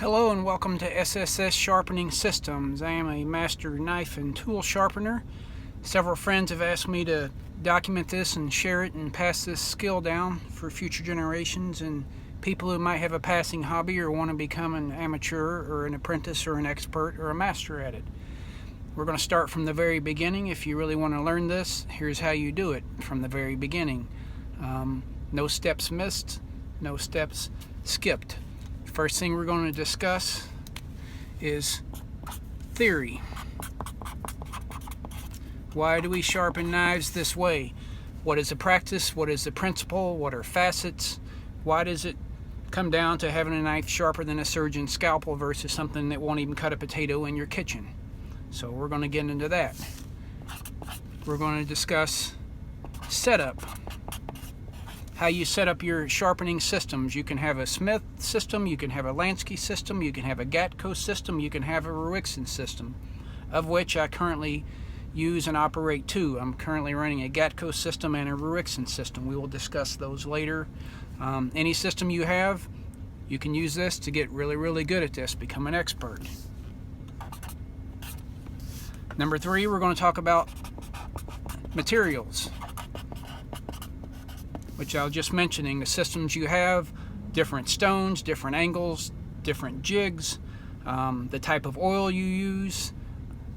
Hello and welcome to SSS Sharpening Systems. I am a master knife and tool sharpener. Several friends have asked me to document this and share it and pass this skill down for future generations and people who might have a passing hobby or want to become an amateur or an apprentice or an expert or a master at it. We're going to start from the very beginning. If you really want to learn this, here's how you do it from the very beginning. No steps missed, no steps skipped. First thing we're going to discuss is theory. Why do we sharpen knives this way? What is the practice? What is the principle? What are facets? Why does it come down to having a knife sharper than a surgeon's scalpel versus something that won't even cut a potato in your kitchen? So we're going to get into that. We're going to discuss setup. How you set up your sharpening systems. You can have a Smith system, you can have a Lansky system, you can have a Gatco system, you can have a Ruixen system, of which I currently use and operate two. I'm currently running a Gatco system and a Ruixen system. We will discuss those later. Any system you have, you can use this to get really good at this, become an expert. Number 3, we're going to talk about materials, which I was just mentioning, the systems you have, different stones, different angles, different jigs, the type of oil you use,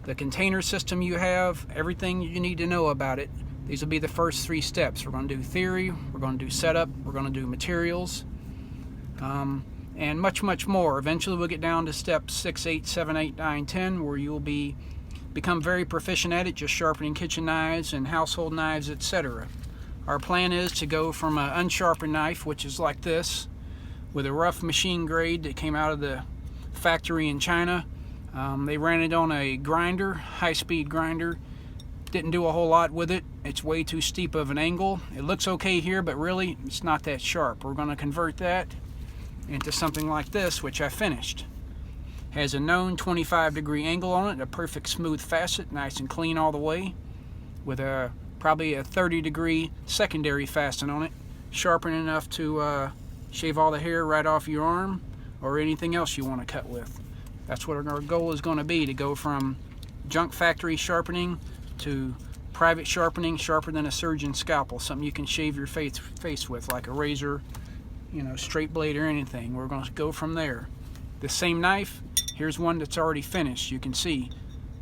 the container system you have, everything you need to know about it. These will be the first 3 steps. We're going to do theory, we're going to do setup, we're going to do materials, and much more. Eventually we'll get down to steps 6, 8, 7, 8, 9, 10, where you'll become very proficient at it, just sharpening kitchen knives and household knives, etc. Our plan is to go from an unsharpened knife, which is like this, with a rough machine grade that came out of the factory in China. They ran it on a grinder, high-speed grinder. Didn't do a whole lot with it. It's way too steep of an angle. It looks okay here, but really it's not that sharp. We're going to convert that into something like this, which I finished. Has a known 25-degree angle on it, a perfect smooth facet, nice and clean all the way, with probably a 30-degree secondary fasten on it, sharpen enough to shave all the hair right off your arm or anything else you want to cut with. That's what our goal is going to be, to go from junk factory sharpening to private sharpening, sharper than a surgeon's scalpel, something you can shave your face with, like a razor, straight blade or anything. We're going to go from there. The same knife, here's one that's already finished. You can see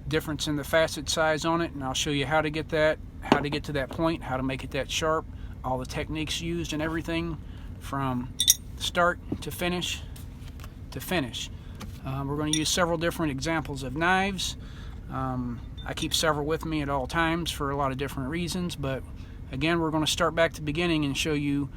difference in the facet size on it, and I'll show you how to get that, how to get to that point, how to make it that sharp, all the techniques used and everything from start to finish we're going to use several different examples of knives. I keep several with me at all times for a lot of different reasons, but again, we're going to start back to the beginning and show you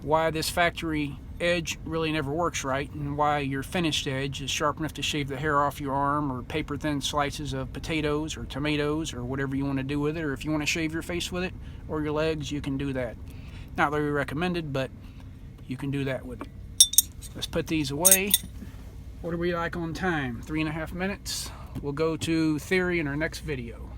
why this factory edge really never works right, and why your finished edge is sharp enough to shave the hair off your arm, or paper thin slices of potatoes or tomatoes or whatever you want to do with it, or if you want to shave your face with it or your legs, you can do that. Not very recommended, but you can do that with it. Let's put these away. What are we like on time? 3.5 minutes. We'll go to theory in our next video.